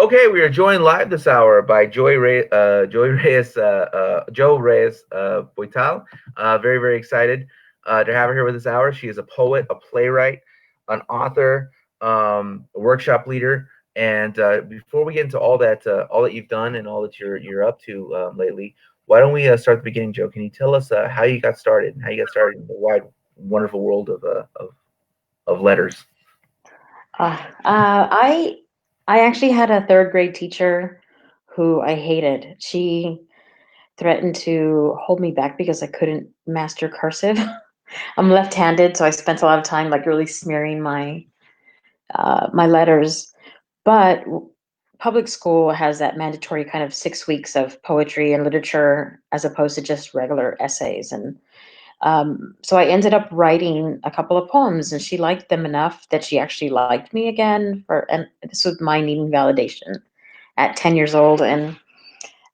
Okay, we are joined live this hour by Joe Reyes Boital. Very, very excited to have her here with this hour. She is a poet, a playwright, an author, a workshop leader. And before we get into all that you've done and all that you're up to lately, why don't we start at the beginning, Joe? Can you tell us how you got started and how you got started in the wide, wonderful world of letters? Uh, uh, I I actually had a third grade teacher who I hated. She threatened to hold me back because I couldn't master cursive. I'm left-handed, so I spent a lot of time like really smearing my letters. But public school has that mandatory kind of 6 weeks of poetry and literature as opposed to just regular essays. And so I ended up writing a couple of poems, and she liked them enough that she actually liked me again. And this was my needing validation at 10 years old, and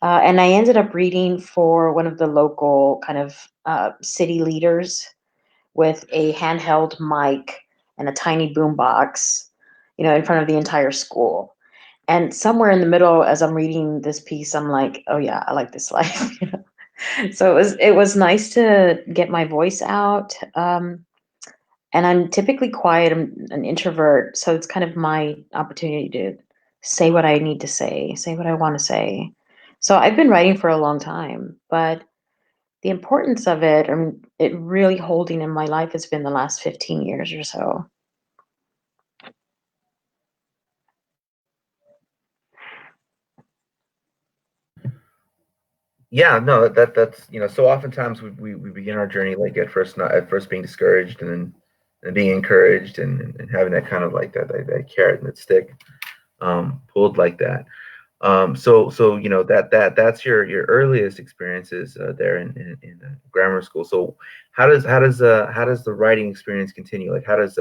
I ended up reading for one of the local kind of city leaders with a handheld mic and a tiny boom box, in front of the entire school. And somewhere in the middle, as I'm reading this piece, I'm like, oh yeah, I like this life. So it was nice to get my voice out. And I'm typically quiet. I'm an introvert, so it's kind of my opportunity to say what I need to say what I want to say. So I've been writing for a long time, but the importance of it, it really holding in my life has been the last 15 years or so. Yeah, no, that's so oftentimes we begin our journey like at first not at first being discouraged and then and being encouraged and having that kind of like that carrot and that stick pulled like that. So that's your earliest experiences there in grammar school. So how does the writing experience continue? Like how does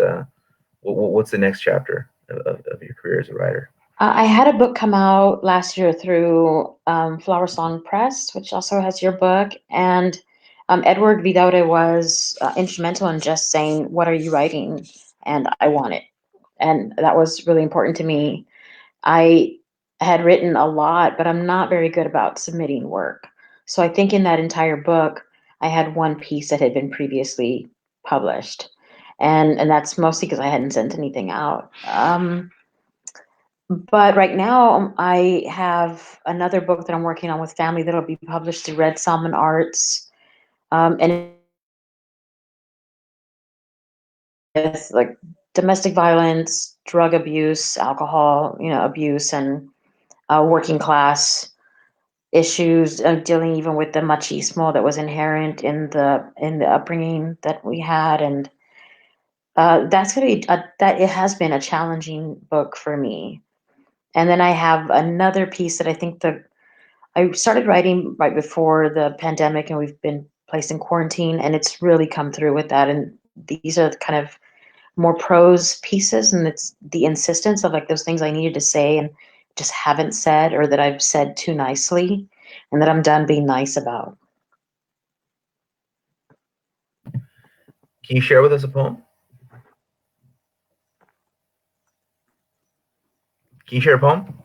what's the next chapter of your career as a writer? I had a book come out last year through Flower Song Press, which also has your book. And Edward Vidaure was instrumental in just saying, "What are you writing?" And I want it. And that was really important to me. I had written a lot, but I'm not very good about submitting work. So I think in that entire book, I had one piece that had been previously published. And that's mostly because I hadn't sent anything out. But right now, I have another book that I'm working on with family that'll be published through Red Salmon Arts. And it's like domestic violence, drug abuse, alcohol, abuse, and working class issues, dealing even with the machismo that was inherent in the upbringing that we had. And that's gonna be that it has been a challenging book for me. And then I have another piece that I started writing right before the pandemic, and we've been placed in quarantine, and it's really come through with that. And these are kind of more prose pieces, and it's the insistence of like those things I needed to say and just haven't said, or that I've said too nicely, and that I'm done being nice about. Can you share with us a poem? Can you share a poem?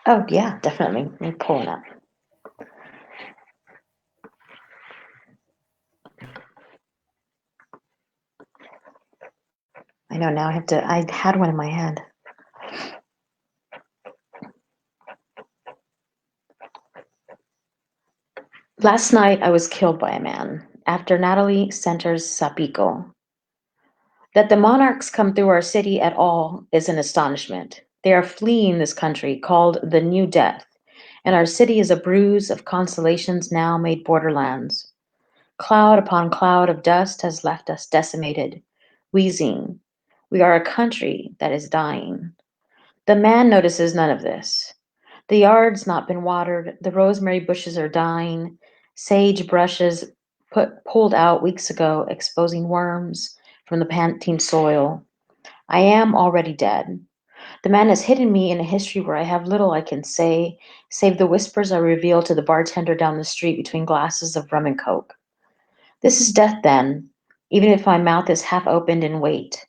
Oh yeah, definitely. Let me pull it up. I know now I have to. I had one in my head. Last night I was killed by a man after Natalie Center's Sapico. That the monarchs come through our city at all is an astonishment. They are fleeing this country called the New Death, and our city is a bruise of constellations now made borderlands. Cloud upon cloud of dust has left us decimated, wheezing. We are a country that is dying. The man notices none of this. The yard's not been watered, the rosemary bushes are dying, sage brushes pulled out weeks ago, exposing worms from the panting soil. I am already dead. The man has hidden me in a history where I have little I can say, save the whispers I reveal to the bartender down the street between glasses of rum and coke. This is death then, even if my mouth is half opened in wait.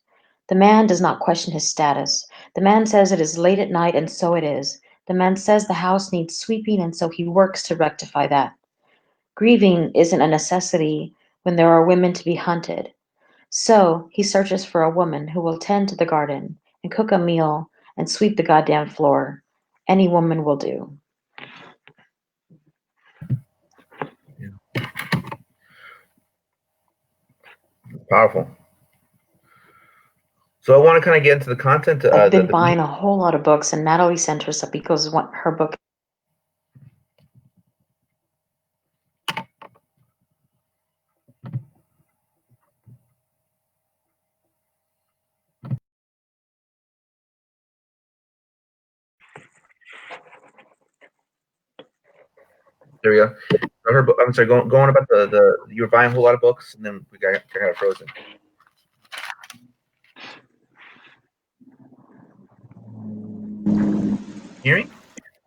The man does not question his status. The man says it is late at night, and so it is. The man says the house needs sweeping, and so he works to rectify that. Grieving isn't a necessity when there are women to be hunted. So he searches for a woman who will tend to the garden and cook a meal and sweep the goddamn floor. Any woman will do. Yeah. Powerful. So I want to kind of get into the content. I've been buying a whole lot of books, and Natalie sent her some because her book. There we go. I'm sorry. Going about the you were buying a whole lot of books, and then we got frozen. Hear me?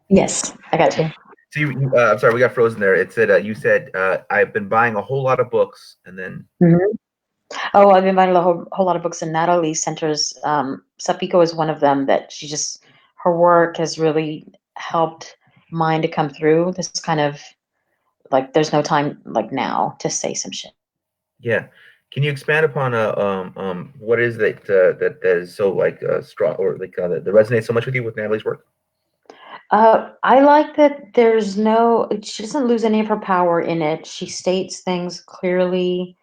Yes, I got you. So I'm sorry, we got frozen there. It said you said I've been buying a whole lot of books, and then. Mm-hmm. Oh, I've been buying a whole lot of books, and Natalie Center's Sapiko is one of them that her work has really helped mine to come through. This is kind of like there's no time like now to say some shit. Yeah. Can you expand upon what is that is so like strong or like that resonates so much with you with Natalie's work? I like that she doesn't lose any of her power in it. She states things clearly.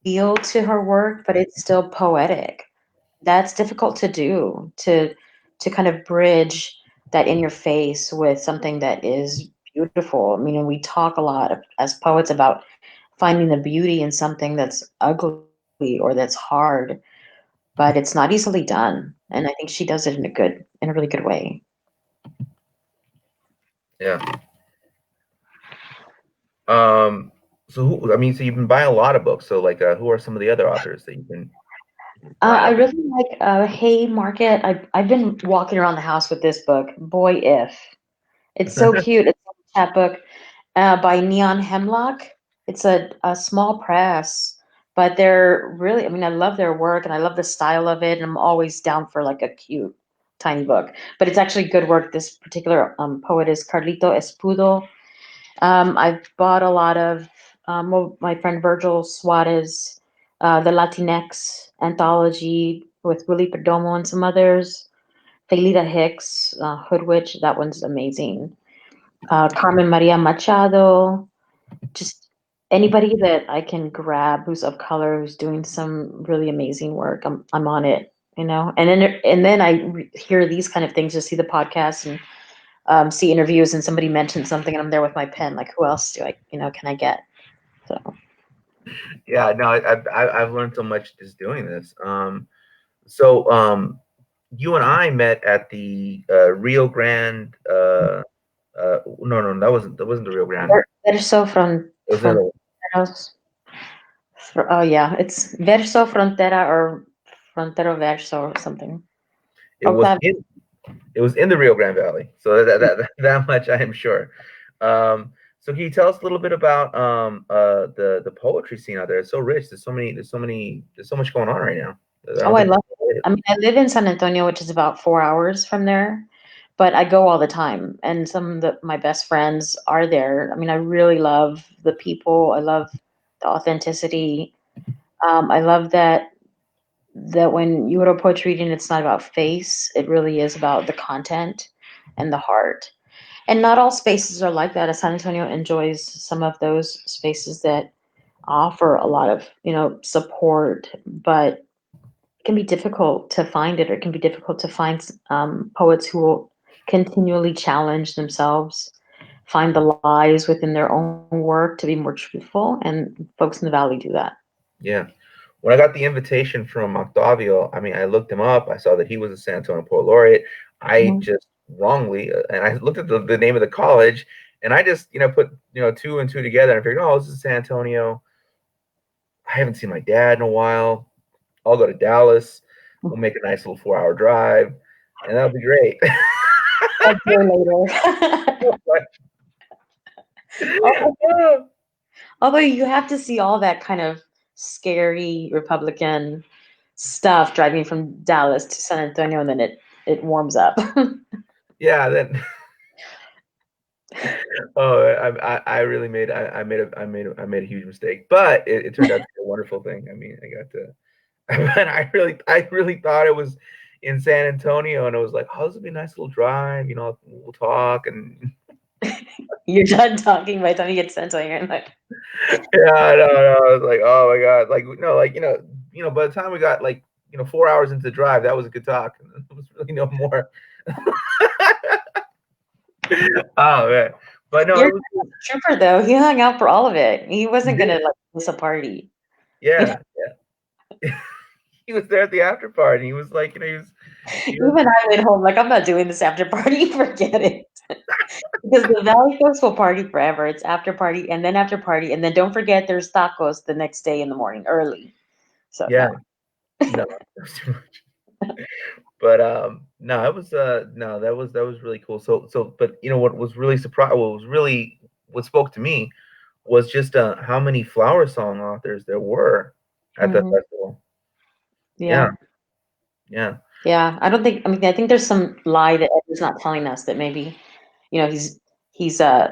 Feel to her work, but it's still poetic. That's difficult to do, to kind of bridge that in your face with something that is beautiful. I mean, we talk a lot as poets about finding the beauty in something that's ugly or that's hard, but it's not easily done. And I think she does it in a really good way. Yeah. So you've been buying a lot of books. So like, who are some of the other authors that you've been I buying? really like Haymarket. I've been walking around the house with this book, Boy If. It's so cute. It's a chapbook by Neon Hemlock. It's a small press, but they're really, I mean, I love their work and I love the style of it. And I'm always down for like a cute, tiny book. But it's actually good work. This particular poet is Carlito Espudo. I've bought a lot of my friend Virgil Suarez, the Latinx anthology with Willie Perdomo and some others. Felida Hicks, Hood Witch, that one's amazing. Carmen Maria Machado, just anybody that I can grab who's of color, who's doing some really amazing work. I'm on it, you know. And then I hear these kind of things, just see the podcast and see interviews, and somebody mentions something, and I'm there with my pen. Like, who else can I get? So. Yeah, no, I've learned so much just doing this. So you and I met at the Rio Grande. No, that wasn't the Rio Grande. Verso It was another one. Fronteros. Oh yeah, it's Verso Frontera or Frontero Verso or something. It was in It was in the Rio Grande Valley, so that much I am sure. So can you tell us a little bit about the poetry scene out there? It's so rich. There's so much going on right now. Oh, I love it. I mean, I live in San Antonio, which is about 4 hours from there, but I go all the time, and some of my best friends are there. I mean, I really love the people. I love the authenticity. I love that when you go to a poetry reading, it's not about face. It really is about the content and the heart. And not all spaces are like that. San Antonio enjoys some of those spaces that offer a lot of, support, but it can be difficult to find it, or it can be difficult to find poets who will continually challenge themselves, find the lies within their own work to be more truthful, and folks in the Valley do that. Yeah. When I got the invitation from Octavio, I mean, I looked him up. I saw that he was a San Antonio Poet Laureate. I just wrongly, and I looked at the name of the college, and I just, put, two and two together and figured, oh, this is San Antonio. I haven't seen my dad in a while. I'll go to Dallas. We'll make a nice little 4-hour drive, and that'll be great. I'll do it later. Although you have to see all that kind of scary Republican stuff driving from Dallas to San Antonio, and then it warms up. Yeah, then oh, I really made I made a huge mistake, but it turned out to be a wonderful thing. I mean, I got to, and I really thought it was in San Antonio, and I was like, oh, this would be a nice little drive, we'll talk, and You're done talking by the time you get to San Antonio. You're like, yeah, no, I was like, oh my God, like no, like by the time we got like 4 hours into the drive, that was a good talk. There was really no more. Oh man, but no, you're it was a trooper though. He hung out for all of it. He he wasn't gonna did, like miss a party. yeah, yeah. He was there at the after party. He was like, he was Even I went home like I'm not doing this after party. Forget it. Because the Valley Folks will party forever. It's after party and then after party, and then don't forget there's tacos the next day in the morning early. So yeah, no. no, that was too much. But no, it was no, that was really cool. So but what was really what spoke to me was just how many flower song authors there were at that Mhm. festival. Yeah, Yeah. yeah. Yeah. I think there's some lie that Ed is not telling us that maybe, he's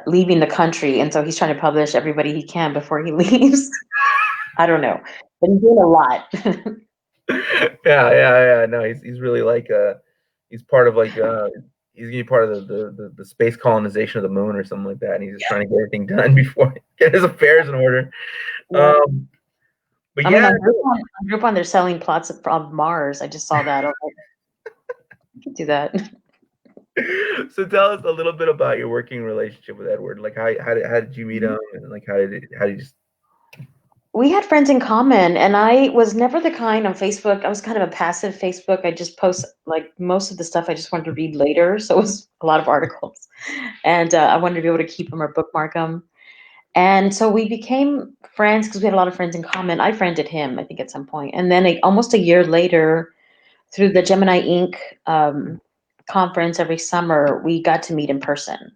leaving the country and so he's trying to publish everybody he can before he leaves. I don't know. But he's doing a lot. Yeah, yeah, yeah. No, he's really like he's part of like he's gonna be part of the space colonization of the moon or something like that, and he's just trying to get everything done before get his affairs in order. Yeah. Um, but I mean, yeah, on Groupon, they're selling plots of Mars. I just saw that. I was like, I could do that. so tell us a little bit about your working relationship with Edward. Like how did you meet him, and like how did you just We had friends in common, and I was never the kind on Facebook. I was kind of a passive Facebook. I just post like most of the stuff I just wanted to read later. So it was a lot of articles. And I wanted to be able to keep them or bookmark them. And so we became friends because we had a lot of friends in common. I friended him, I think, at some point. And then almost a year later, through the Gemini Inc. Conference every summer, we got to meet in person.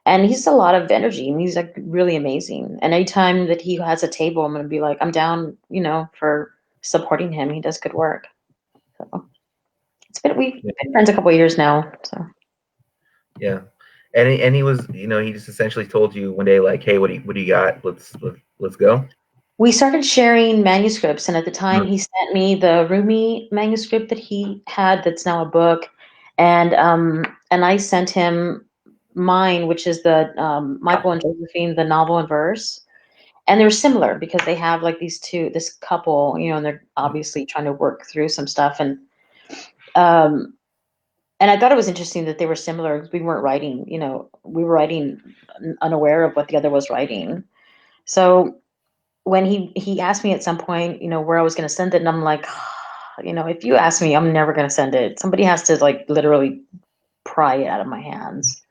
And he's a lot of energy and he's like really amazing. And anytime that he has a table, I'm going to be like, I'm down, for supporting him. He does good work. So we've yeah, been friends a couple of years now. So yeah. And he was he just essentially told you one day like, hey, what do you got? Let's go. we started sharing manuscripts. And at the time, Mm. he sent me the Rumi manuscript that he had that's now a book. And I sent him mine, which is the Michael and Josephine, the novel in verse. And they're similar because they have like this couple, and they're obviously trying to work through some stuff. Um, and I thought it was interesting that they were similar. We weren't writing, we were writing unaware of what the other was writing. So when he asked me at some point, where I was going to send it, and I'm like, if you ask me, I'm never going to send it. Somebody has to like literally pry it out of my hands,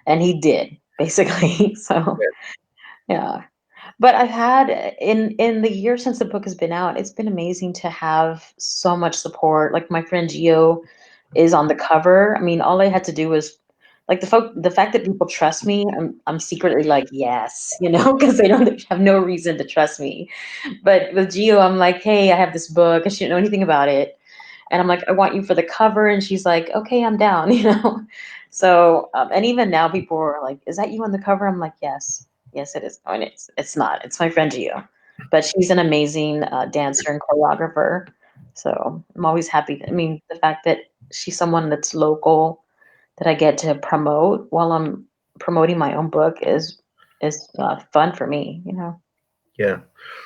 and he did basically. So yeah. But I've had in the year since the book has been out, it's been amazing to have so much support. Like my friend Gio is on the cover. I mean, all I had to do was like the fact that people trust me, I'm secretly like, yes, because they don't have no reason to trust me. But with Gio, I'm like, hey, I have this book. And she didn't know anything about it. And I'm like, I want you for the cover. And she's like, okay, I'm down. So, and even now people are like, is that you on the cover? I'm like, yes, yes, it is. I mean, it's not, it's my friend Gio, but she's an amazing dancer and choreographer. So I'm always happy. I mean, the fact that she's someone that's local that I get to promote while I'm promoting my own book is fun for me. Yeah.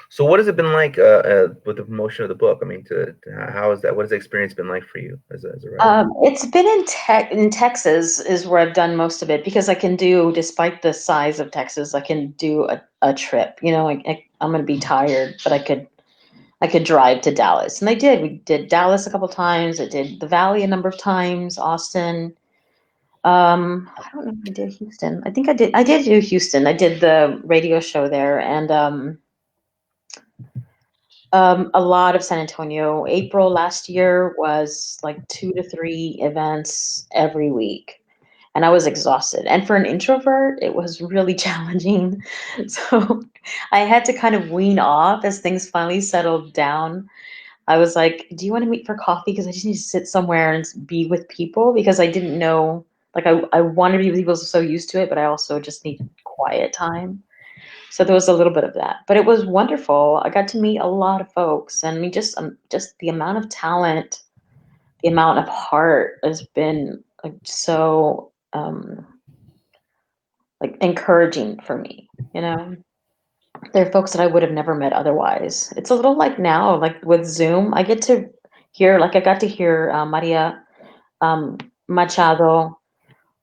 So what has it been like with the promotion of the book? I mean, how is that? What has the experience been like for you as a writer? It's been in Texas is where I've done most of it because I can do, despite the size of Texas, I can do a trip. I'm going to be tired, but I could drive to Dallas, and I did. We did Dallas a couple times. I did the Valley a number of times. Austin. I don't know if I did Houston. I think I did. I did do Houston. I did the radio show there, and a lot of San Antonio. April last year was like 2 to 3 events every week. and I was exhausted. And for an introvert, it was really challenging. So I had to kind of wean off as things finally settled down. I was like, "Do you want to meet for coffee? Because I just need to sit somewhere and be with people because I didn't know, like, I wanted to be with people, I was so used to it, but I also just needed quiet time." So there was a little bit of that, but it was wonderful. I got to meet a lot of folks, and I mean, just the amount of talent, the amount of heart has been like so like encouraging for me. You know, there are folks that I would have never met otherwise. It's a little like now, like with Zoom, I get to hear, like I got to hear Maria um, Machado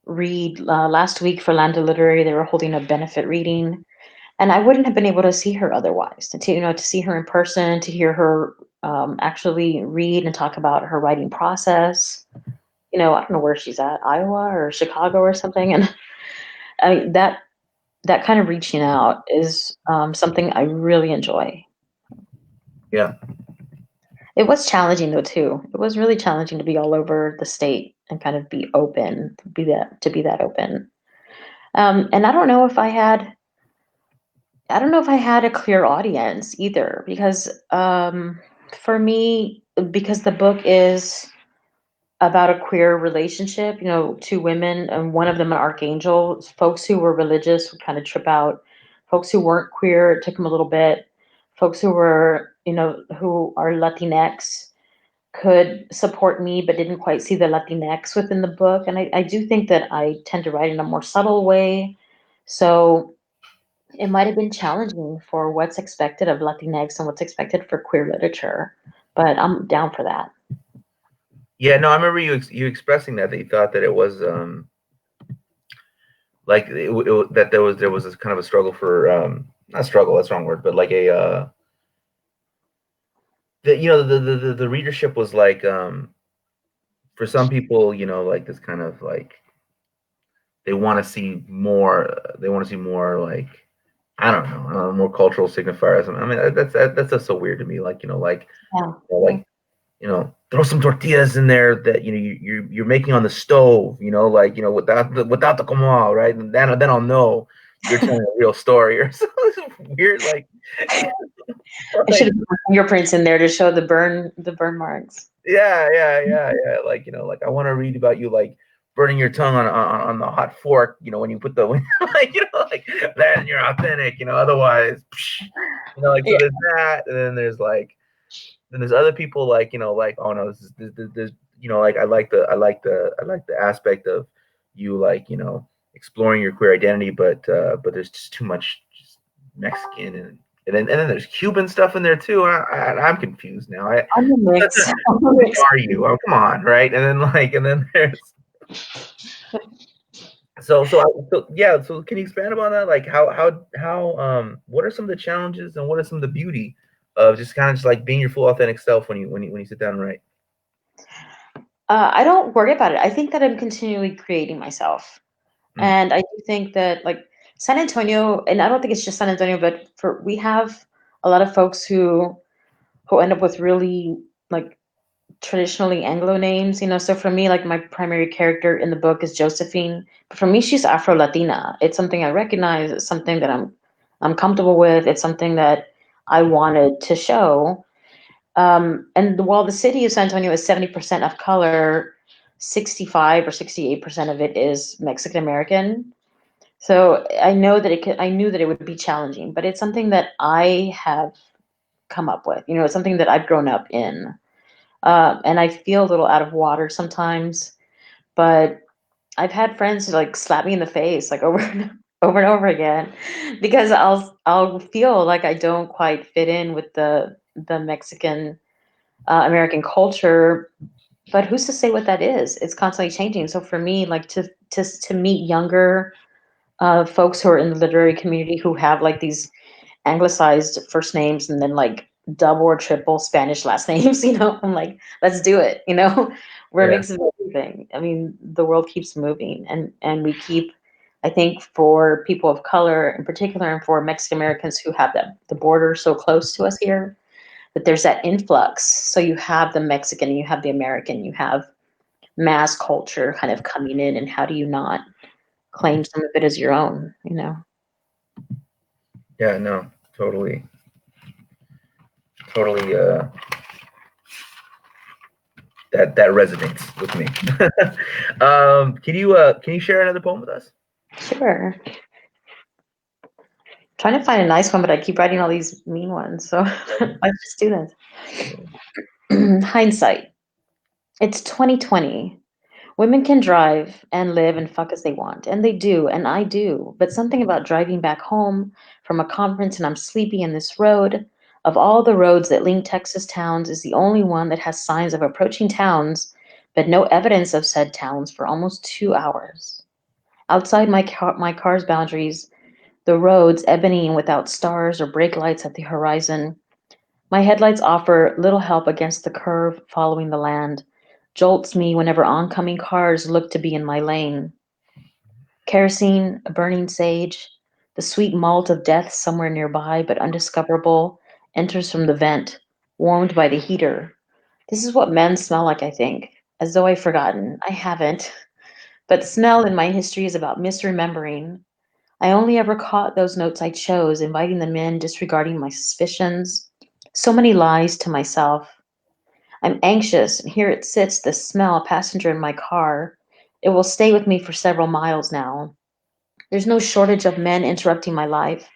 read last week for Landa Literary. They were holding a benefit reading, and I wouldn't have been able to see her otherwise. To to see her in person, to hear her actually read and talk about her writing process. I don't know where she's at, Iowa or Chicago or something, and I mean, that kind of reaching out is something I really enjoy. Yeah. It was challenging though too. It was really challenging to be all over the state and kind of be open, to be that open. And I don't know if I had a clear audience either, because for me, because the book is about a queer relationship, two women, and one of them an archangel. Folks who were religious would kind of trip out. Folks who weren't queer, it took them a little bit. Folks who were, who are Latinx could support me, but didn't quite see the Latinx within the book. And I do think that I tend to write in a more subtle way. So it might have been challenging for what's expected of Latinx and what's expected for queer literature, but I'm down for that. Yeah, no, I remember you expressing that you thought that it was like that there was this kind of a struggle for not struggle, that's the wrong word, but like a the readership was like for some people, like this kind of like they want to see more. They want to see more like I don't know, more cultural signifiers. I mean, that's just so weird to me. Like Yeah. like throw some tortillas in there that you're making on the stove. Without the comal, right? And then I'll know you're telling a real story or something weird like. I should Like have put fingerprints in there to show the burn marks. yeah. Like I want to read about you like burning your tongue on the hot fork. When you put the like then you're authentic. Otherwise, like so Yeah. there's that, and then there's other people like like oh no this like I like the aspect of you like exploring your queer identity, but there's just too much just Mexican and then there's Cuban stuff in there too. I'm confused now. I'm a mix. I'm a mix. Are you? Oh, come on, right? And then there's so yeah. So can you expand upon that? Like how what are some of the challenges and what are some of the beauty of just kind of just like being your full authentic self when you sit down and write? I don't worry about it. I think that I'm continually creating myself. Mm, And I do think that like San Antonio, and I don't think it's just San Antonio, but we have a lot of folks who end up with really like traditionally Anglo names, So for me, like my primary character in the book is Josephine, but for me, she's Afro Latina. It's something I recognize. It's something that I'm comfortable with. It's something that I wanted to show. And while the city of San Antonio is 70% of color, 65 or 68% of it is Mexican American. So I knew that it would be challenging, but it's something that I have come up with. It's something that I've grown up in. And I feel a little out of water sometimes, but I've had friends who like slap me in the face like over over and over again because I'll feel like I don't quite fit in with the Mexican American culture. But who's to say what that is? It's constantly changing. So for me, like to meet younger folks who are in the literary community who have like these anglicized first names and then like double or triple Spanish last names, I'm like, let's do it, we're a yeah, mix of everything. I mean, the world keeps moving and we keep, I think for people of color in particular and for Mexican Americans who have the border so close to us here, that there's that influx. So you have the Mexican, you have the American, you have mass culture kind of coming in, and how do you not claim some of it as your own, you know? Yeah, no, totally, totally. That resonates with me. Can you share another poem with us? Sure. Trying to find a nice one, but I keep writing all these mean ones, so let's just do this. Hindsight. It's 2020. Women can drive and live and fuck as they want, and they do, and I do. But something about driving back home from a conference and I'm sleepy in this road, of all the roads that link Texas towns, is the only one that has signs of approaching towns, but no evidence of said towns for almost 2 hours. Outside my car's boundaries, the roads ebony without stars or brake lights at the horizon. My headlights offer little help against the curve following the land, jolts me whenever oncoming cars look to be in my lane. Kerosene, a burning sage, the sweet malt of death somewhere nearby but undiscoverable, enters from the vent, warmed by the heater. This is what men smell like, I think, as though I've forgotten. I haven't. But smell in my history is about misremembering. I only ever caught those notes I chose, inviting them in, disregarding my suspicions. So many lies to myself. I'm anxious, and here it sits, the smell, a passenger in my car. It will stay with me for several miles now. There's no shortage of men interrupting my life.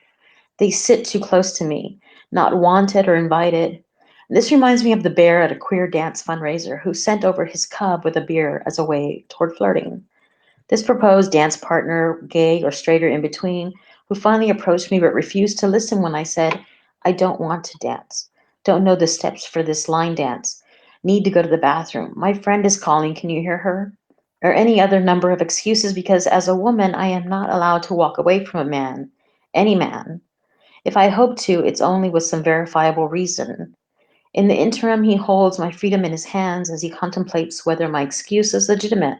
They sit too close to me, not wanted or invited. This reminds me of the bear at a queer dance fundraiser who sent over his cub with a beer as a way toward flirting. This proposed dance partner, gay or straight or in between, who finally approached me but refused to listen when I said, I don't want to dance. Don't know the steps for this line dance. Need to go to the bathroom. My friend is calling. Can you hear her? Or any other number of excuses because as a woman, I am not allowed to walk away from a man. Any man. If I hope to, it's only with some verifiable reason. In the interim, he holds my freedom in his hands as he contemplates whether my excuse is legitimate.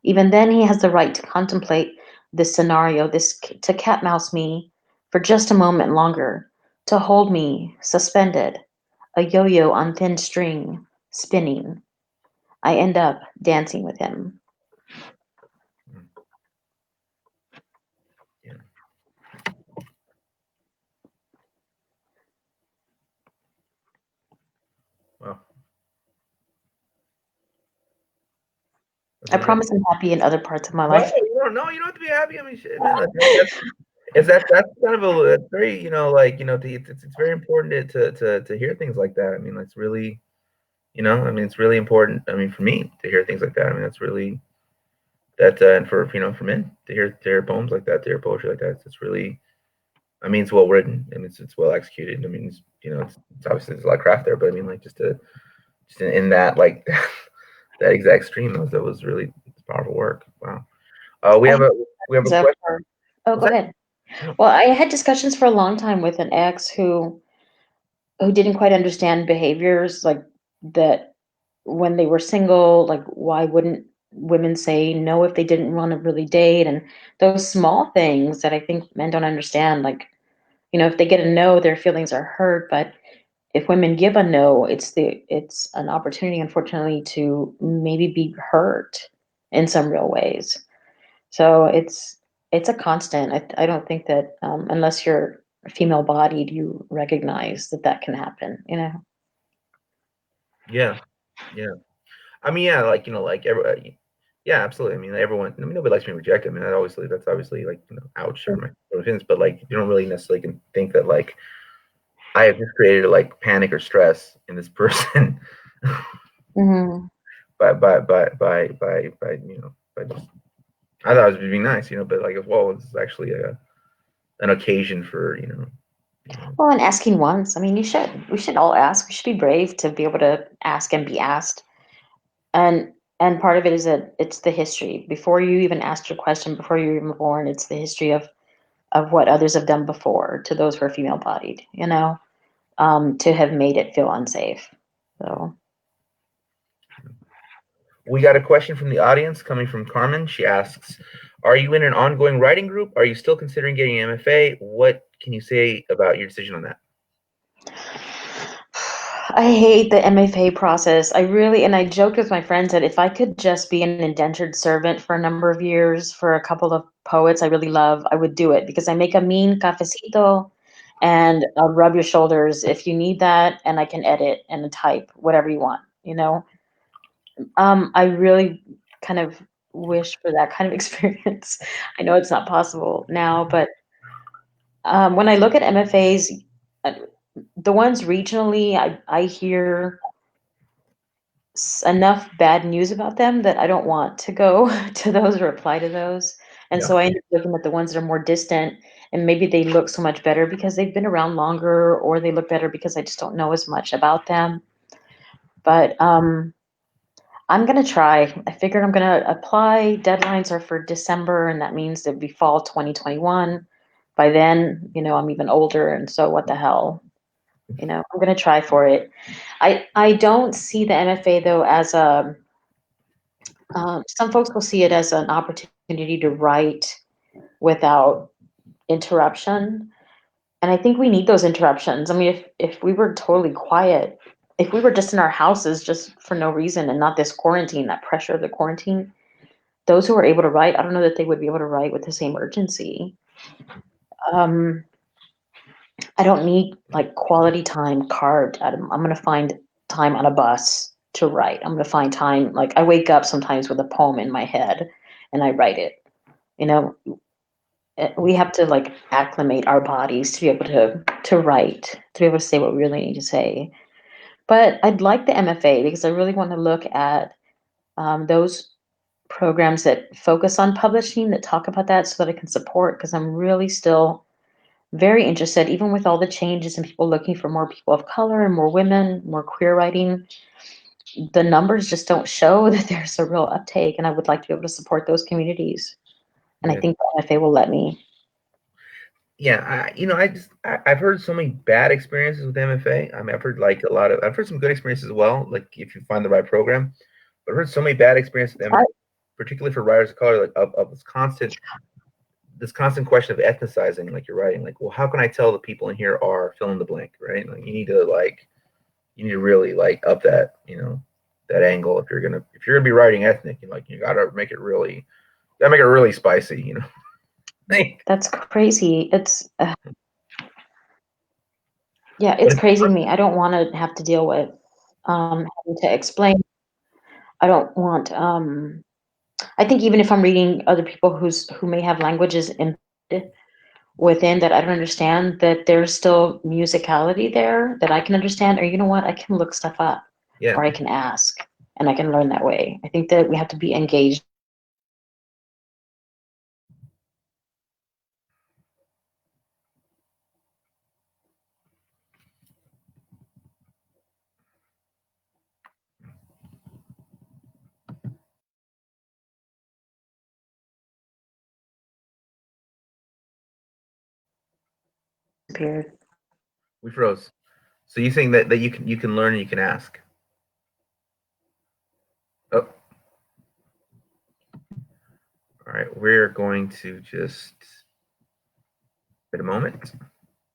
Even then, he has the right to contemplate this scenario, to catmouse me for just a moment longer, to hold me suspended, a yo-yo on thin string, spinning. I end up dancing with him. Yeah. Wow. I promise I'm happy in other parts of my No, life. you don't have to be happy. I mean, shit, man. That's kind of that's very, it's very important to hear things like that. I mean, that's really, it's really important. I mean, for me to hear things like that. I mean, that's really and for men to hear poems like that, to hear poetry like that. It's really, I mean, it's well written and it's well executed. I mean, it's obviously there's a lot of craft there, but I mean, like just in that like that exact stream, that was really powerful work. Wow. We I have had a we have a discussions question. oh, What's go that? ahead. Well, I had discussions for a long time with an ex who didn't quite understand behaviors like that when they were single, like why wouldn't women say no if they didn't want to really date, and those small things that I think men don't understand, like, if they get a no, their feelings are hurt, but if women give a no, it's an opportunity, unfortunately, to maybe be hurt in some real ways. So it's a constant. I don't think that unless you're female bodied, you recognize that that can happen. Yeah, yeah. I mean, yeah, like like yeah, absolutely. I mean, everyone. I mean, nobody likes being rejected. I mean, that's obviously like ouch or my feelings. But like, you don't really necessarily can think that like I have just created like panic or stress in this person Hmm. by just. I thought I was being nice, but like, well, it's actually an occasion for Well, and asking once. I mean, you should. We should all ask. We should be brave to be able to ask and be asked. And and part of it is that it's the history. Before you even asked your question, before you were even born, it's the history of what others have done before to those who are female bodied. To have made it feel unsafe. So. We got a question from the audience coming from Carmen. She asks, "Are you in an ongoing writing group? Are you still considering getting an MFA? What can you say about your decision on that?" I hate the MFA process. And I joked with my friends that if I could just be an indentured servant for a number of years for a couple of poets I really love, I would do it because I make a mean cafecito and I'll rub your shoulders if you need that, and I can edit and type whatever you want, you know? I really kind of wish for that kind of experience. I know it's not possible now, but when I look at MFAs, uh, the ones regionally, I hear enough bad news about them that I don't want to go to those or apply to those. And Yeah. so I end up looking at the ones that are more distant, and maybe they look so much better because they've been around longer, or they look better because I just don't know as much about them. But I'm gonna try. I figured I'm gonna apply. Deadlines are for December, and that means it'd be fall 2021. By then, I'm even older, and so what the hell? I'm gonna try for it. I don't see the MFA though as a some folks will see it as an opportunity to write without interruption. And I think we need those interruptions. I mean, if we were totally quiet, if we were just in our houses just for no reason and not this quarantine, that pressure of the quarantine, those who are able to write, I don't know that they would be able to write with the same urgency. Um, I don't need like quality time carved out of, I'm going to find time on a bus to write. I'm going to find time. Like I wake up sometimes with a poem in my head and I write it. You know, we have to like acclimate our bodies to be able to write, to be able to say what we really need to say. But I'd like the MFA because I really want to look at those programs that focus on publishing, that talk about that, so that I can support, because I'm really still very interested, even with all the changes and people looking for more people of color and more women, more queer writing. The numbers just don't show that there's a real uptake, and I would like to be able to support those communities. And I Yeah. think the MFA will let me. Yeah, I've heard so many bad experiences with MFA. I mean, I've heard some good experiences as well, like if you find the right program. But I've heard so many bad experiences with I, MFA, particularly for writers of color, like of this constant question of ethnicizing, like you're writing, like, well, how can I tell the people in here are fill in the blank, right? Like you need to really like up that angle if you're gonna be writing ethnic, you gotta make it really spicy, that's crazy. Yeah, But it's crazy to me. I don't want to have to deal with having to explain. I don't want. I think even if I'm reading other people who may have languages within that I don't understand, that there's still musicality there that I can understand. Or you know what, I can look stuff up, yeah, or I can ask, and I can learn that way. I think that we have to be engaged. Period. we froze. So you think that you can learn and you can ask? Oh, all right. We're going to just wait a moment,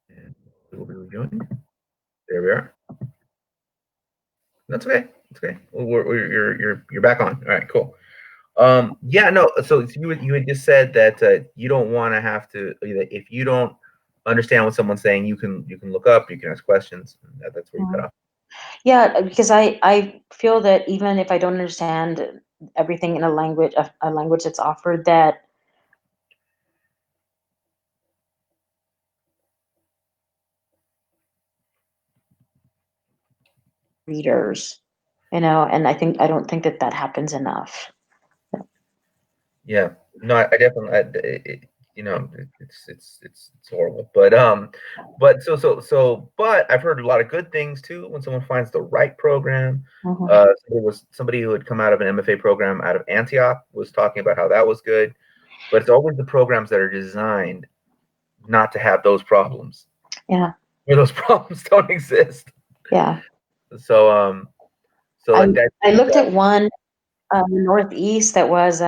and we will be rejoining. There we are. That's okay. That's okay. You're back on. All right. Cool. Yeah. No. So you had just said that you don't want to have to if you don't understand what someone's saying, you can look up, you can ask questions. That's where you cut Mhm. off. Yeah, because I feel that even if I don't understand everything in a language that's offered, that readers, and I don't think that that happens enough. Yeah. No, I definitely, it's horrible, but but I've heard a lot of good things too when someone finds the right program. Mhm. There was somebody who had come out of an MFA program out of Antioch was talking about how that was good, but it's always the programs that are designed not to have those problems, Yeah, where those problems don't exist. yeah. So, so I like that, I looked at one Northeast that was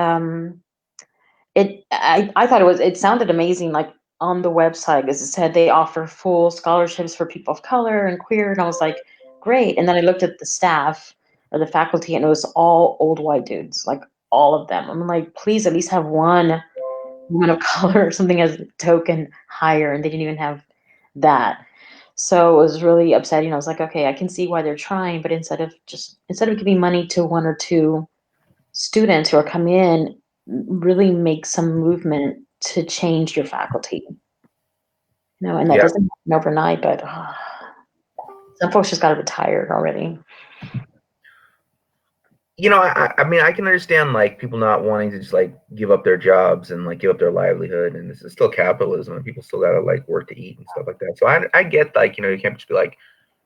I thought it sounded amazing, like on the website, because it said they offer full scholarships for people of color and queer, and I was like, great. And then I looked at the staff or the faculty, and it was all old white dudes, like all of them. I'm like, please at least have one woman of color or something as a token hire, and they didn't even have that. So it was really upsetting. I was like, okay, I can see why they're trying, but instead of giving money to one or two students who are coming in, really make some movement to change your faculty. And that Yeah. doesn't happen overnight, but some folks just got retired already. I mean, I can understand like people not wanting to just like give up their jobs and like give up their livelihood, and this is still capitalism, and people still gotta like work to eat and stuff like that. So I get like you can't just be like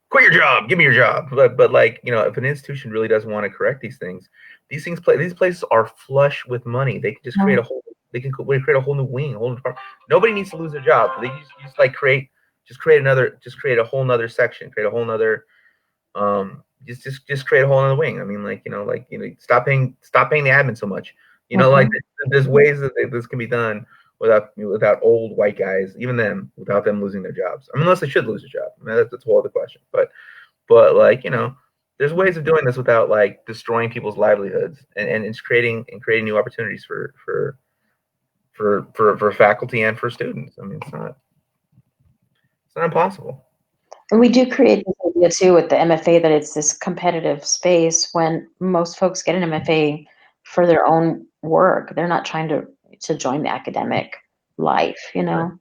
quit your job, give me your job, but like if an institution really doesn't want to correct these places are flush with money. They can just create a whole create a whole new wing, a whole new department. Nobody needs to lose their job. They just like create a whole nother section, create a whole nother just create a whole other wing. I mean, stop paying the admin so much. Like there's ways that this can be done without old white guys, even them, without them losing their jobs. I mean, unless they should lose their job. I mean, that's a whole other question. But like there's ways of doing this without like destroying people's livelihoods and it's creating new opportunities for faculty and for students. I mean, it's not impossible. And we do create this idea too with the MFA that it's this competitive space when most folks get an MFA for their own work. They're not trying to join the academic life. So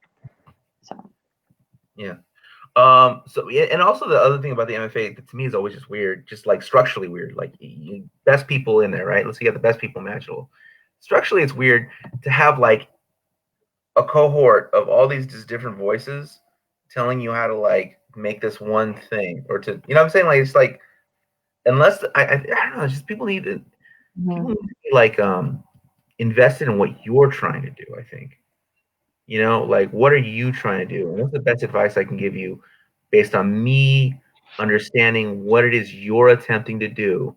Yeah. So yeah, and also the other thing about the MFA that to me is always just weird, just like structurally weird. Like best people in there, right? Let's say you have the best people imaginable. Structurally, it's weird to have like a cohort of all these just different voices telling you how to like make this one thing or to what I'm saying, like it's like unless I don't know, just people need to be like invested in what you're trying to do. I think like what are you trying to do, and what's the best advice I can give you based on me understanding what it is you're attempting to do,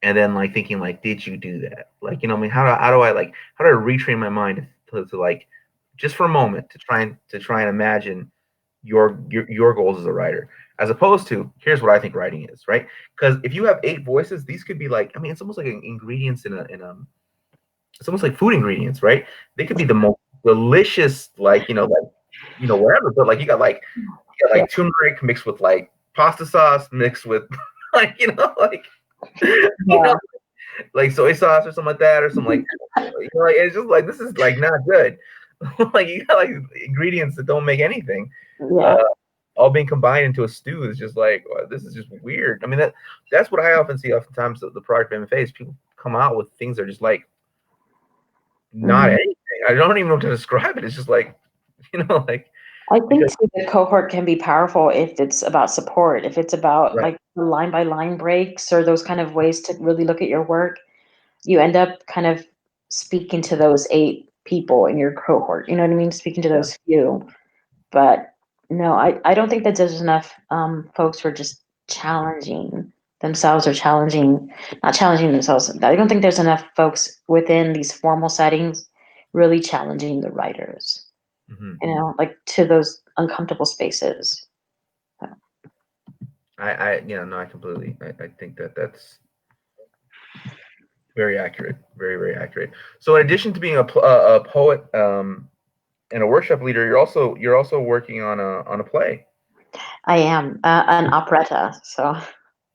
and then like thinking like did you do that, like I mean how do I retrain my mind to like just for a moment to try and imagine your goals as a writer, as opposed to here's what I think writing is, right? Because if you have 8 voices, these could be like, I mean, it's almost like ingredients in a it's almost like food ingredients, right? They could be the most delicious, whatever, but like yeah, turmeric mixed with like pasta sauce mixed with like like you yeah, know like soy sauce or something like that, or something like it's just like this is like not good. Like you got like ingredients that don't make anything. Uh, yeah. all being combined into a stew is just like well, this is just weird. I mean that's what I often see. Oftentimes the product of MFA is people come out with things that are just like not Mhm. anything. I don't even know how to describe it. It's just like like I think because too, the cohort can be powerful if it's about support, if it's about right. like line by line breaks or those kind of ways to really look at your work. You end up kind of speaking to those 8 people in your cohort. You know what I mean? Speaking to Yeah. those few. But no, I don't think that there's enough folks who are just challenging themselves or not challenging themselves. I don't think there's enough folks within these formal settings really challenging the writers, Hmm. like to those uncomfortable spaces. No, I completely. I think that's very accurate, very very accurate. So in addition to being a poet and a workshop leader, you're also working on a play. I am an operetta, so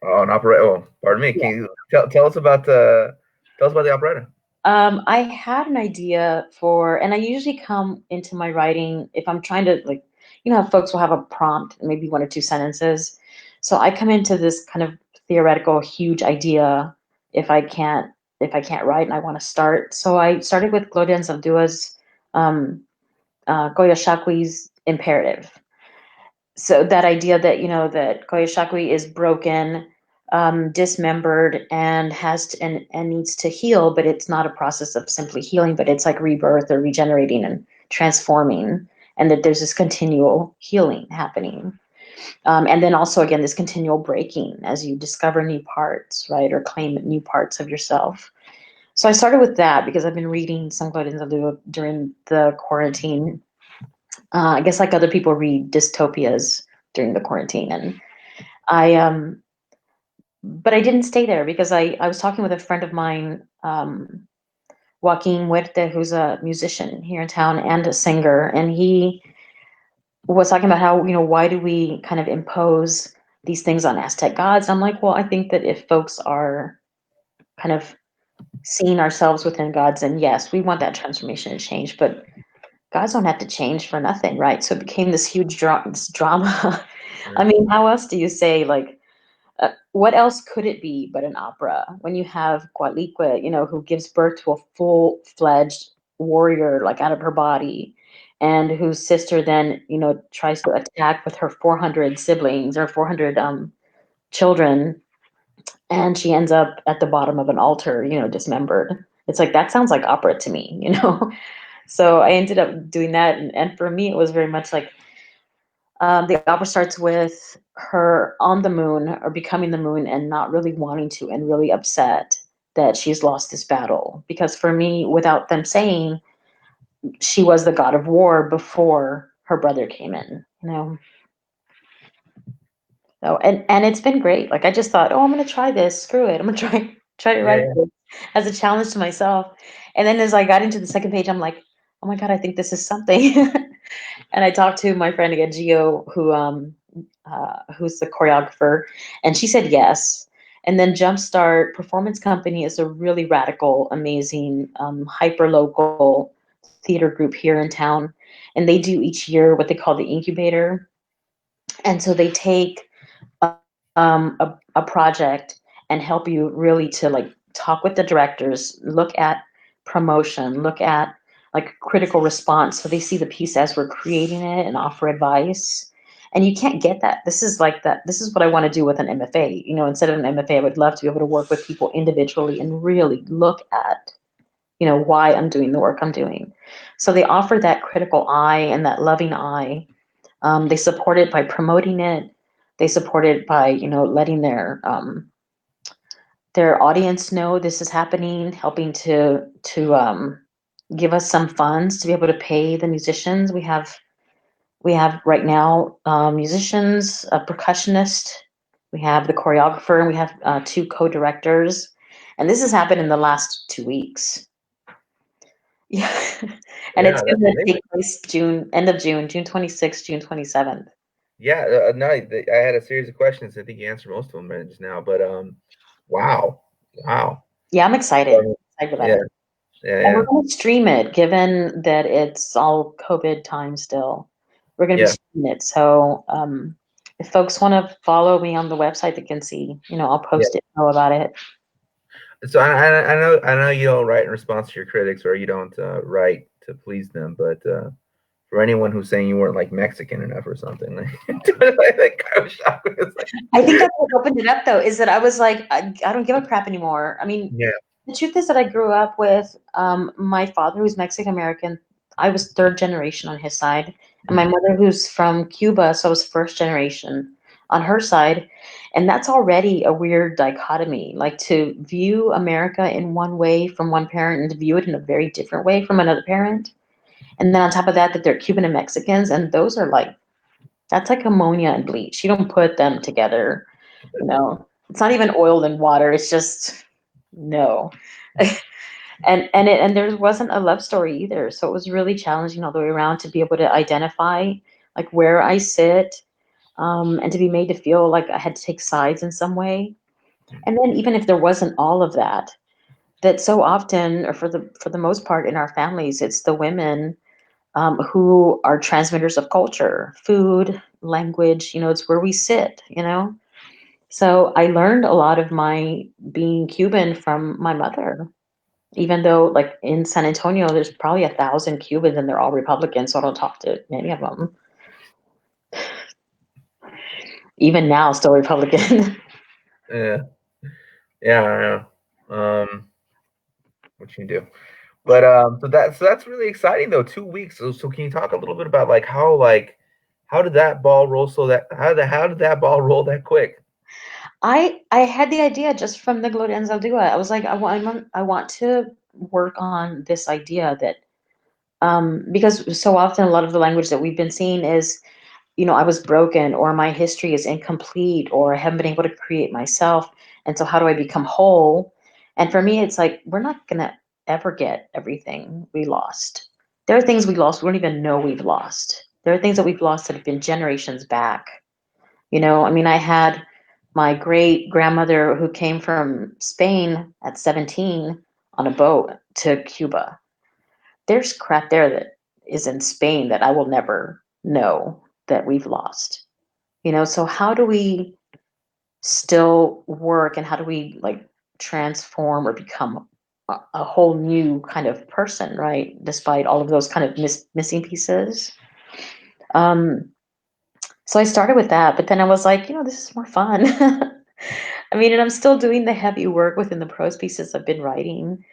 Oh, an opera. Oh, pardon me. Can yeah. you tell us about the operetta? I had an idea and I usually come into my writing if I'm trying to how folks will have a prompt, maybe 1 or 2 sentences. So I come into this kind of theoretical, huge idea if I can't write and I want to start. So I started with Claudia Zaldua's Goya Shakwi's imperative. So that idea that that Koyashakwi is broken, dismembered, and and needs to heal, but it's not a process of simply healing, but it's like rebirth or regenerating and transforming, and that there's this continual healing happening, and then also again this continual breaking as you discover new parts, right, or claim new parts of yourself. So I started with that because I've been reading Claude Nzalou during the quarantine. I guess like other people read dystopias during the quarantine, and I but I didn't stay there because I was talking with a friend of mine, Joaquin Huerta, who's a musician here in town and a singer, and he was talking about how, why do we kind of impose these things on Aztec gods? I'm like, well, I think that if folks are kind of seeing ourselves within gods, and yes, we want that transformation and change, but gods don't have to change for nothing, right? So it became this huge this drama. I Mm. mean, how else do you say, like, what else could it be but an opera when you have Guadalupe, who gives birth to a full-fledged warrior, like out of her body, and whose sister then, tries to attack with her 400 siblings or 400 children, and she ends up at the bottom of an altar, dismembered. It's like, that sounds like opera to me. So I ended up doing that, and for me, it was very much like, the opera starts with her on the moon or becoming the moon and not really wanting to and really upset that she's lost this battle. Because for me, without them saying, she was the god of war before her brother came in. So and it's been great. Like, I just thought, oh, I'm gonna try this. Screw it. I'm gonna try to write Yeah, this as a challenge to myself. And then as I got into the second page, I'm like, oh my god, I think this is something. And I talked to my friend again, Gio, who's the choreographer, and she said yes. And then Jumpstart Performance Company is a really radical, amazing, hyper local theater group here in town, and they do each year what they call the incubator. And so they take a project and help you really to, like, talk with the directors, look at promotion, look at, like, critical response, so they see the piece as we're creating it and offer advice. And you can't get that. This is like that. This is what I want to do with an MFA. Instead of an MFA, I would love to be able to work with people individually and really look at, why I'm doing the work I'm doing. So they offer that critical eye and that loving eye. They support it by promoting it. They support it by, letting their audience know this is happening, helping to give us some funds to be able to pay the musicians. We have right now, musicians, a percussionist, we have the choreographer, and we have two co-directors. And this has happened in the last 2 weeks. Yeah, and it's yeah, going that's to amazing. take place end of June, June 26th, June 27th. Yeah, no, I had a series of questions. I think you answered most of them right just now, but wow, wow. Yeah, I'm Well, I excited. mean, Excited about yeah, it. yeah, And we're yeah, going to stream it, given that it's all COVID time still. We're going to be yeah, streaming it. So if folks want to follow me on the website, they can see, I'll yeah. post it, know about it. So I know you don't write in response to your critics, or you don't write to please them, but for anyone who's saying you weren't like Mexican enough or something, like, that kind of shocked me. It's like, I think that's what opened it up, though, is that I was like, I don't give a crap anymore. I mean, yeah, the truth is that I grew up with my father, who's Mexican American. I was third generation on his side, and my mm, mother, who's from Cuba, so I was first generation on her side. And that's already a weird dichotomy, like, to view America in one way from one parent and to view it in a very different way from another parent. And then on top of that, that they're Cuban and Mexicans, and those are like, that's like ammonia and bleach. You don't put them together, It's not even oil and water. It's just no. And there wasn't a love story either, so it was really challenging all the way around to be able to identify, like, where I sit, and to be made to feel like I had to take sides in some way. And then even if there wasn't all of that, that so often, or for the most part in our families, it's the women, who are transmitters of culture, food, language. It's where we sit. So I learned a lot of my being Cuban from my mother, even though, like, in San Antonio, there's probably 1,000 Cubans and they're all Republicans, so I don't talk to many of them. Even now, still Republican. yeah, yeah, I know. What you do? But so that's really exciting though. 2 weeks. So can you talk a little bit about like how did that ball roll so that how did that ball roll that quick? I had the idea just from the Gloria Anzaldúa. I was like, I want to work on this idea that, because so often a lot of the language that we've been seeing is I was broken, or my history is incomplete, or I haven't been able to create myself. And so how do I become whole? And for me, it's like, we're not going to ever get everything we lost. There are things we lost we don't even know we've lost. There are things that we've lost that have been generations back. I mean, I had my great grandmother who came from Spain at 17 on a boat to Cuba. There's crap there that is in Spain that I will never know that we've lost. So how do we still work, and how do we like transform or become a whole new kind of person, right? Despite all of those kind of missing pieces. Um, so I started with that, but then I was like, this is more fun. I mean, and I'm still doing the heavy work within the prose pieces I've been writing,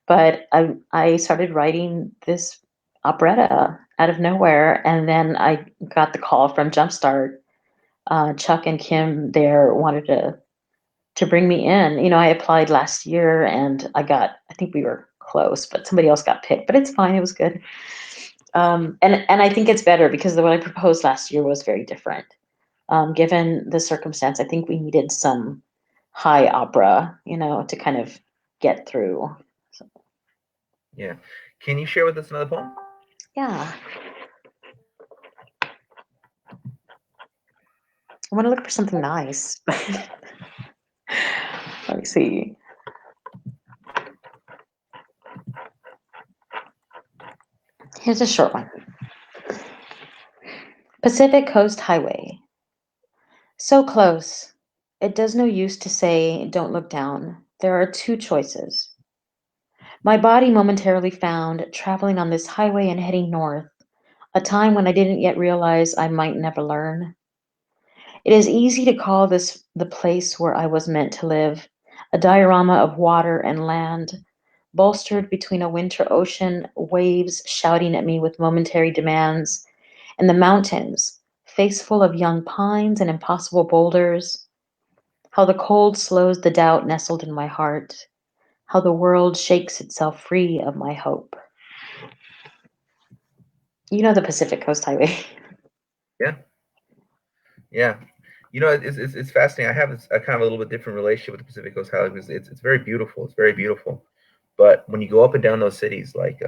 but I started writing this operetta out of nowhere, and then I got the call from Jumpstart. Chuck and Kim there wanted to bring me in. I applied last year and I think we were close, but somebody else got picked. But it's fine. It was good. And I think it's better because what I proposed last year was very different. Given the circumstance, I think we needed some high opera, to kind of get through. So, Yeah. Can you share with us another poem? yeah. I want to look for something nice. Let me see. Here's a short one. Pacific Coast Highway. So close. It does no use to say, don't look down. There are two choices. My body momentarily found traveling on this highway and heading north, a time when I didn't yet realize I might never learn. It is easy to call this the place where I was meant to live, a diorama of water and land, bolstered between a winter ocean, waves shouting at me with momentary demands, and the mountains, face full of young pines and impossible boulders. How the cold slows the doubt nestled in my heart, how the world shakes itself free of my hope. The Pacific Coast Highway. Yeah. Yeah. It's fascinating. I have a kind of a little bit different relationship with the Pacific Coast Highway because it's very beautiful. It's very beautiful. But when you go up and down those cities like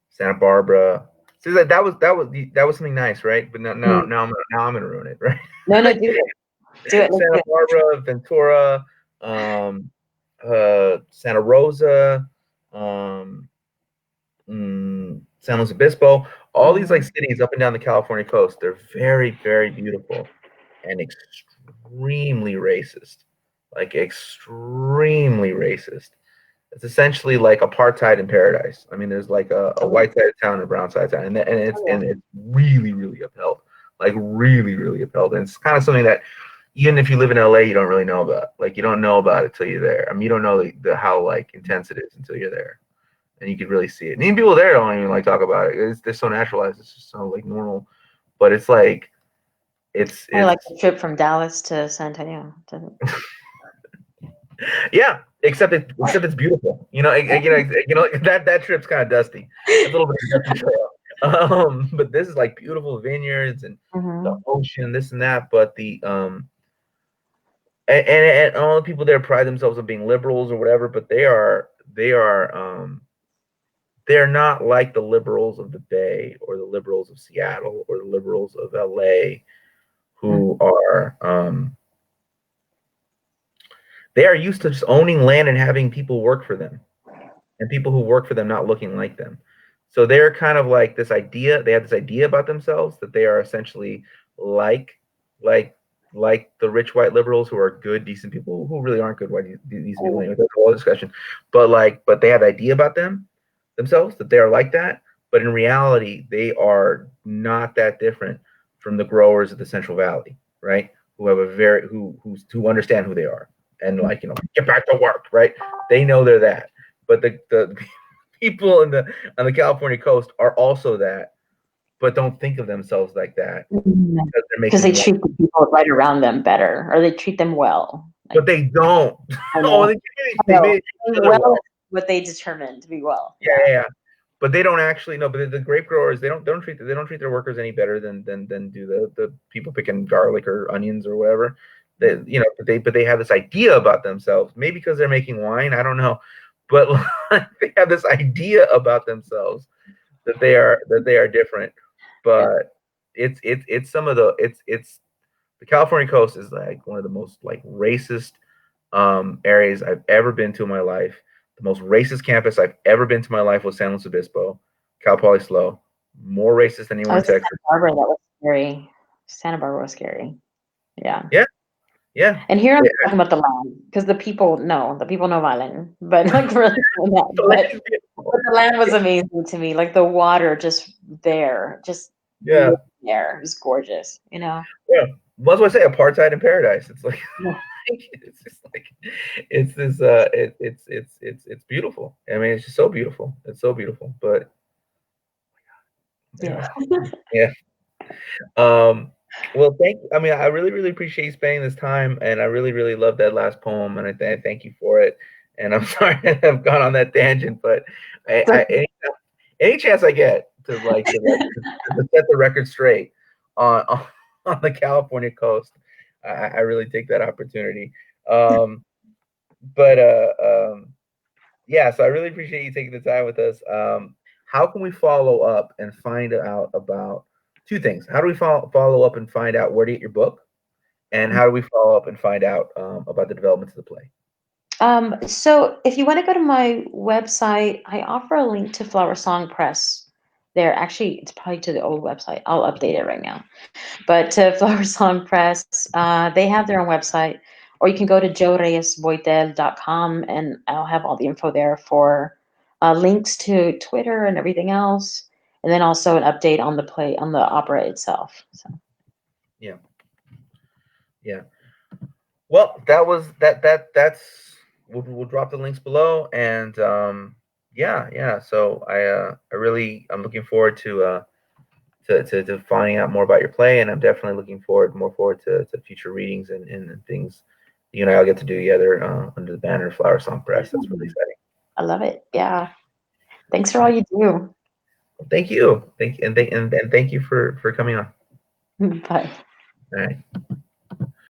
Santa Barbara, so that was something nice, right? But now I'm gonna ruin it, right? No, no, do it. Do it. Let's do Santa it. Barbara, Ventura, Santa Rosa, um, San Luis Obispo, all these like cities up and down the California coast. They're very, very beautiful and extremely racist. Like extremely racist. It's essentially like apartheid in paradise. I mean, there's like a Oh, white side of town and a brown side of town, and it's really, really upheld. Like really, really upheld. And it's kind of something that even if you live in LA, you don't really know about. Like you don't know about it till you're there. I mean, you don't know the how like intense it is until you're there, and you can really see it. And even people there don't even like talk about it. They're so naturalized. It's just so like normal. But it's like it's I like it's the trip from Dallas to San Antonio. yeah. Except it's beautiful. That trip's kind of dusty. It's a little bit of a dusty trail. But this is like beautiful vineyards and the Mhm. ocean, this and that. But and all the people there pride themselves on being liberals or whatever, but they're not like the liberals of the Bay or the liberals of Seattle or the liberals of LA who are they are used to just owning land and having people work for them and people who work for them not looking like them. So they're kind of like this idea, they have this idea about themselves that they are essentially like like like the rich white liberals who are good, decent people who really aren't good white these people anyway. That's a whole discussion. But they have an idea about themselves that they are like that. But in reality, they are not that different from the growers of the Central Valley, right? Who have a very who understand who they are and like get back to work, right? They know they're that. But the people on the California coast are also that, but don't think of themselves like that because they're Because they making money. treat the people right around them better, or they treat them well. But they don't. I Oh, know. they I made know. each other Well well. is what they determine to be well. Yeah, Yeah. yeah, yeah. but they don't actually know. But the grape growers, they don't treat their workers any better than do the people picking garlic or onions or whatever. They, but they have this idea about themselves. Maybe because they're making wine, I don't know, but they have this idea about themselves that they are different. Yeah. But it's some of it's the California coast is like one of the most like racist areas I've ever been to in my life. The most racist campus I've ever been to in my life was San Luis Obispo, Cal Poly SLO. More racist than Oh, anywhere in Santa Texas. Barbara, that was scary. Santa Barbara was scary. Yeah. Yeah, yeah. And here I'm Yeah. talking about the land because the people know violin, but like for that, So but it's beautiful. the land was amazing to me. Like the water just there, just Yeah, there. It was gorgeous, you know? yeah. What's what I say? Apartheid in paradise. It's like Yeah. it's just like it's this it's beautiful. I mean, it's just so beautiful. It's so beautiful. But Yeah. anyway, yeah. Um, well, I mean, I really, really appreciate you spending this time, and I really, really love that last poem, and I thank you for it. And I'm sorry I've gone on that tangent, but any chance I get to set the record straight on on the California coast, I really take that opportunity. Um, but yeah, so I really appreciate you taking the time with us. How can we follow up and find out about two things? How do we follow up and find out where to get your book? And how do we follow up and find out about the developments of the play? So if you want to go to my website, I offer a link to Flower Song Press there. Actually, it's probably to the old website. I'll update it right now. But to Flower Song Press, they have their own website, or you can go to joereyesboitel.com and I'll have all the info there for links to Twitter and everything else. And then also an update on the play, on the opera itself. So Yeah, yeah. Well, that's we'll drop the links below, and yeah, yeah. So I'm looking forward to finding out more about your play, and I'm definitely looking forward to future readings and things you and I'll get to do together under the banner of Flower Song Press. That's really exciting. I love it. Yeah. Thanks for all you do. Well, thank you, and thank you for coming on. Bye. All right.